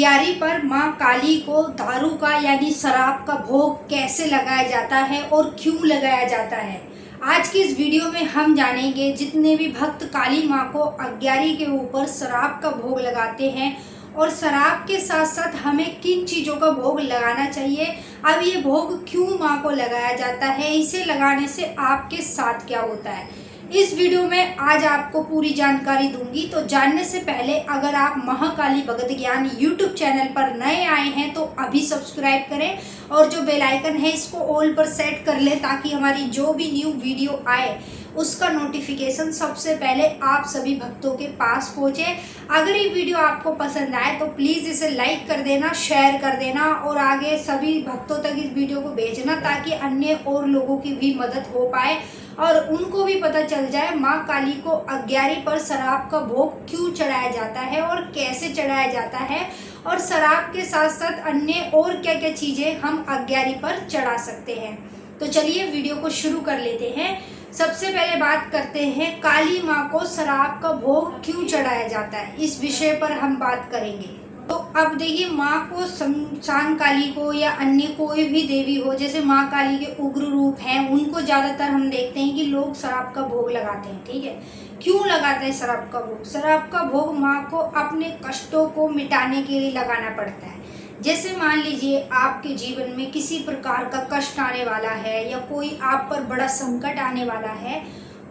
अग्यारी पर मां काली को दारू का यानी शराब का भोग कैसे लगाया जाता है और क्यों लगाया जाता है। आज की इस वीडियो में हम जानेंगे जितने भी भक्त काली मां को अग्यारी के ऊपर शराब का भोग लगाते हैं और शराब के साथ साथ हमें किन चीज़ों का भोग लगाना चाहिए। अब ये भोग क्यों मां को लगाया जाता है, इसे लगाने से आपके साथ क्या होता है, इस वीडियो में आज आपको पूरी जानकारी दूंगी। तो जानने से पहले अगर आप महाकाली भगत ज्ञान यूट्यूब चैनल पर नए आए हैं तो अभी सब्सक्राइब करें और जो बेल आइकन है इसको ऑल पर सेट कर लें ताकि हमारी जो भी न्यू वीडियो आए उसका नोटिफिकेशन सबसे पहले आप सभी भक्तों के पास पहुंचे। अगर ये वीडियो आपको पसंद आए तो प्लीज़ इसे लाइक कर देना, शेयर कर देना और आगे सभी भक्तों तक इस वीडियो को भेजना ताकि अन्य और लोगों की भी मदद हो पाए और उनको भी पता चल जाए माँ काली को अग्यारी पर शराब का भोग क्यों चढ़ाया जाता है और कैसे चढ़ाया जाता है और शराब के साथ साथ अन्य और क्या क्या चीज़ें हम अग्यारी पर चढ़ा सकते हैं। तो चलिए वीडियो को शुरू कर लेते हैं। सबसे पहले बात करते हैं काली माँ को शराब का भोग क्यों चढ़ाया जाता है, इस विषय पर हम बात करेंगे। तो अब देखिए, माँ को शमशान काली को या अन्य कोई भी देवी हो, जैसे माँ काली के उग्र रूप हैं उनको ज़्यादातर हम देखते हैं कि लोग शराब का भोग लगाते हैं। ठीक है, क्यों लगाते हैं शराब का भोग? शराब का भोग माँ को अपने कष्टों को मिटाने के लिए लगाना पड़ता है। जैसे मान लीजिए आपके जीवन में किसी प्रकार का कष्ट आने वाला है या कोई आप पर बड़ा संकट आने वाला है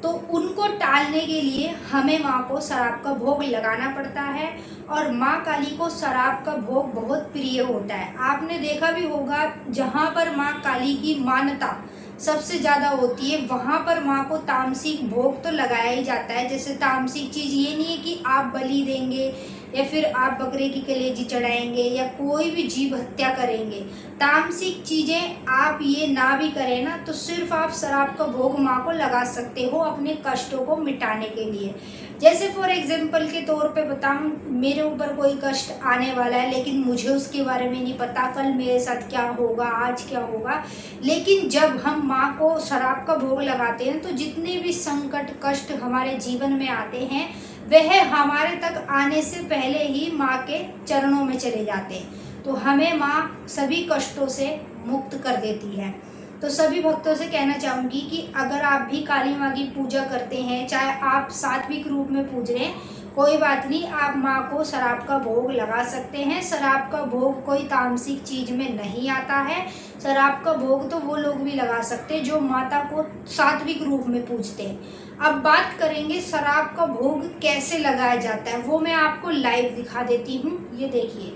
तो उनको टालने के लिए हमें माँ को शराब का भोग लगाना पड़ता है। और माँ काली को शराब का भोग बहुत प्रिय होता है। आपने देखा भी होगा जहाँ पर माँ काली की मान्यता सबसे ज़्यादा होती है वहाँ पर माँ को तामसिक भोग तो लगाया ही जाता है। जैसे तामसिक चीज़ ये नहीं है कि आप बलि देंगे या फिर आप बकरे की कलेजी चढ़ाएंगे या कोई भी जीव हत्या करेंगे। तामसिक चीज़ें आप ये ना भी करें ना तो सिर्फ आप शराब का भोग माँ को लगा सकते हो अपने कष्टों को मिटाने के लिए। जैसे फॉर एग्जांपल के तौर पे बताऊं, मेरे ऊपर कोई कष्ट आने वाला है लेकिन मुझे उसके बारे में नहीं पता कल मेरे साथ क्या होगा, आज क्या होगा। लेकिन जब हम माँ को शराब का भोग लगाते हैं तो जितने भी संकट कष्ट हमारे जीवन में आते हैं वह हमारे तक आने से पहले ही माँ के चरणों में चले जाते हैं। तो हमें माँ सभी कष्टों से मुक्त कर देती है। तो सभी भक्तों से कहना चाहूँगी कि अगर आप भी काली माँ की पूजा करते हैं, चाहे आप सात्विक रूप में पूज रहे हैं, कोई बात नहीं, आप माँ को शराब का भोग लगा सकते हैं। शराब का भोग कोई तामसिक चीज़ में नहीं आता है। शराब का भोग तो वो लोग भी लगा सकते हैं जो माता को सात्विक रूप में पूजते हैं। अब बात करेंगे शराब का भोग कैसे लगाया जाता है, वो मैं आपको लाइव दिखा देती हूँ। ये देखिए,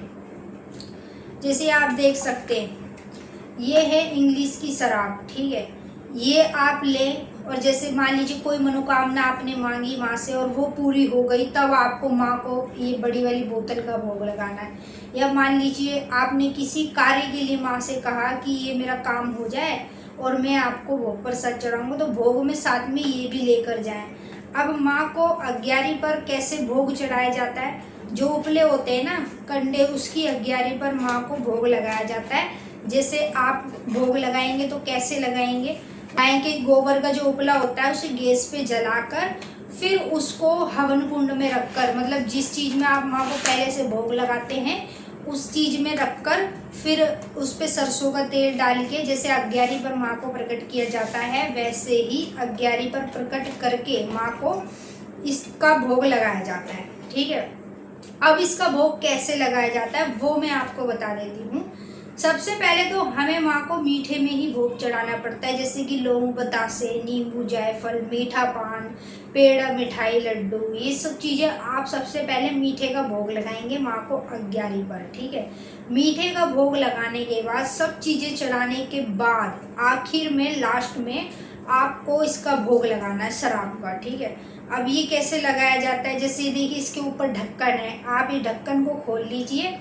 जैसे आप देख सकते हैं ये है इंग्लिश की शराब। ठीक है, ये आप लें और जैसे मान लीजिए कोई मनोकामना आपने मांगी माँ से और वो पूरी हो गई, तब आपको माँ को ये बड़ी वाली बोतल का भोग लगाना है। या मान लीजिए आपने किसी कार्य के लिए माँ से कहा कि ये मेरा काम हो जाए और मैं आपको भोग प्रसाद चढ़ाऊँगा, तो भोग में साथ में ये भी लेकर जाएं। अब माँ को अग्यारी पर कैसे भोग चढ़ाया जाता है? जो उपले होते हैं ना कंडे, उसकी अग्यारी पर माँ को भोग लगाया जाता है। जैसे आप भोग लगाएंगे तो कैसे लगाएंगे? गाय के गोबर का जो उपला होता है उसे गैस पे जलाकर फिर उसको हवन कुंड में रखकर, मतलब जिस चीज़ में आप माँ को पहले से भोग लगाते हैं उस चीज़ में रखकर फिर उस पे सरसों का तेल डाल के जैसे अग्यारी पर माँ को प्रकट किया जाता है वैसे ही अग्यारी पर प्रकट करके माँ को इसका भोग लगाया जाता है। ठीक है, अब इसका भोग कैसे लगाया जाता है वो मैं आपको बता देती हूँ। सबसे पहले तो हमें माँ को मीठे में ही भोग चढ़ाना पड़ता है, जैसे कि लौंग, बतासे, नींबू, जायफल, मीठा पान, पेड़ा, मिठाई, लड्डू, ये सब चीज़ें आप सबसे पहले मीठे का भोग लगाएंगे माँ को अग्यारी पर। ठीक है, मीठे का भोग लगाने के बाद सब चीज़ें चढ़ाने के बाद आखिर में लास्ट में आपको इसका भोग लगाना है शराब का। ठीक है, अब ये कैसे लगाया जाता है? जैसे देखिए इसके ऊपर ढक्कन है, आप ये ढक्कन को खोल लीजिए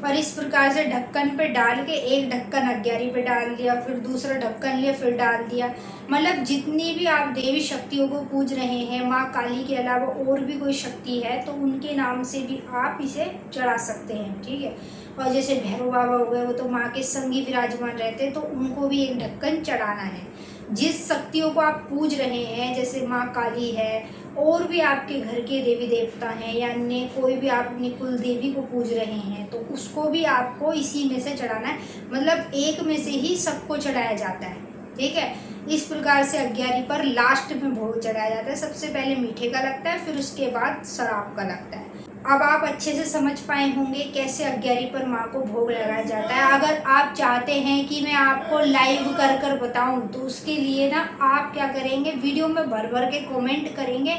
और इस प्रकार से ढक्कन पे डाल के एक ढक्कन अग्यारी पे डाल दिया, फिर दूसरा ढक्कन लिया, फिर डाल दिया। मतलब जितनी भी आप देवी शक्तियों को पूज रहे हैं, माँ काली के अलावा और भी कोई शक्ति है तो उनके नाम से भी आप इसे चढ़ा सकते हैं। ठीक है, और जैसे भैरव बाबा हो गए वो तो माँ के संग ही विराजमान रहते हैं तो उनको भी एक ढक्कन चढ़ाना है। जिस शक्तियों को आप पूज रहे हैं, जैसे माँ काली है और भी आपके घर के देवी देवता हैं या अन्य कोई भी आप अपनी कुल देवी को पूज रहे हैं, तो उसको भी आपको इसी में से चढ़ाना है। मतलब एक में से ही सबको चढ़ाया जाता है, ठीक है। इस प्रकार से अग्यारी पर लास्ट में भोग चढ़ाया जाता है। सबसे पहले मीठे का लगता है, फिर उसके बाद शराब का लगता है। अब आप अच्छे से समझ पाए होंगे कैसे अग्यारी पर माँ को भोग लगाया जाता है। अगर आप चाहते हैं कि मैं आपको लाइव कर कर बताऊं, तो उसके लिए ना आप क्या करेंगे, वीडियो में भर भर के कमेंट करेंगे,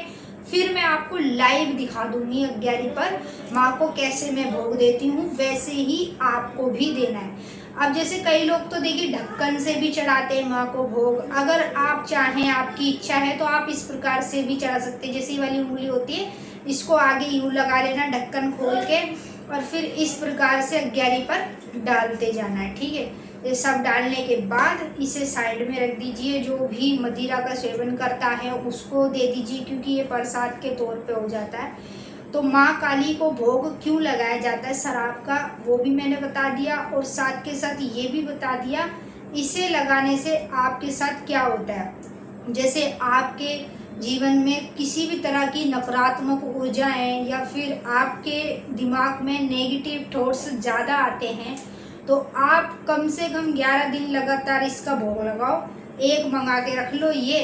फिर मैं आपको लाइव दिखा दूंगी अग्यारी पर माँ को कैसे मैं भोग देती हूँ, वैसे ही आपको भी देना है। अब जैसे कई लोग तो देखिए ढक्कन से भी चढ़ाते हैं माँ को भोग। अगर आप चाहें, आपकी इच्छा है, तो आप इस प्रकार से भी चढ़ा सकते हैं। जैसे ये वाली उंगली होती है, इसको आगे यूँ लगा लेना ढक्कन खोल के, और फिर इस प्रकार से अग्यारी पर डालते जाना है, ठीक है। ये सब डालने के बाद इसे साइड में रख दीजिए। जो भी मदिरा का सेवन करता है उसको दे दीजिए, क्योंकि ये प्रसाद के तौर पे हो जाता है। तो माँ काली को भोग क्यों लगाया जाता है शराब का, वो भी मैंने बता दिया, और साथ के साथ ये भी बता दिया इसे लगाने से आपके साथ क्या होता है। जैसे आपके जीवन में किसी भी तरह की नकारात्मक ऊर्जाएं या फिर आपके दिमाग में नेगेटिव थॉट्स ज़्यादा आते हैं, तो आप कम से कम 11 दिन लगातार इसका भोग लगाओ। एक मंगा के रख लो ये,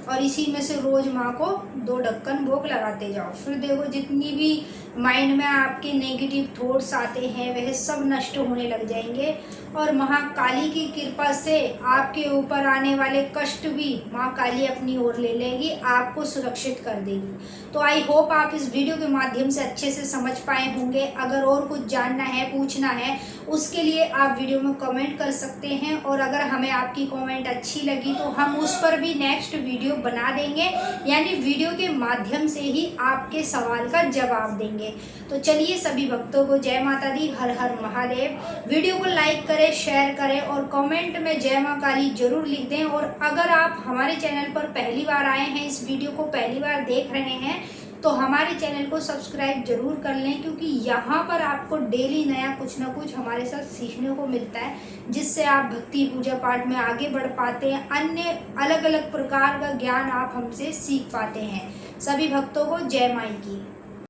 और इसी में से रोज़ माँ को 2 ढक्कन भोग लगाते जाओ। फिर देखो जितनी भी माइंड में आपके नेगेटिव थॉट्स आते हैं वह सब नष्ट होने लग जाएंगे, और महाकाली की कृपा से आपके ऊपर आने वाले कष्ट भी माँ काली अपनी ओर ले लेगी, आपको सुरक्षित कर देगी। तो आई होप आप इस वीडियो के माध्यम से अच्छे से समझ पाए होंगे। अगर और कुछ जानना है, पूछना है, उसके लिए आप वीडियो में कमेंट कर सकते हैं, और अगर हमें आपकी कमेंट अच्छी लगी तो हम उस पर भी नेक्स्ट वीडियो बना देंगे, यानी वीडियो के माध्यम से ही आपके सवाल का जवाब देंगे। तो चलिए सभी भक्तों को जय माता दी, हर हर महादेव। वीडियो को लाइक करें, शेयर करें और कमेंट में जय माँ काली जरूर लिख दें। और अगर आप हमारे चैनल पर पहली बार आए हैं, इस वीडियो को पहली बार देख रहे हैं, तो हमारे चैनल को सब्सक्राइब जरूर कर लें, क्योंकि यहाँ पर आपको डेली नया कुछ ना कुछ हमारे साथ सीखने को मिलता है, जिससे आप भक्ति पूजा पाठ में आगे बढ़ पाते हैं। अन्य अलग अलग प्रकार का ज्ञान आप हमसे सीख पाते हैं। सभी भक्तों को जय माई की।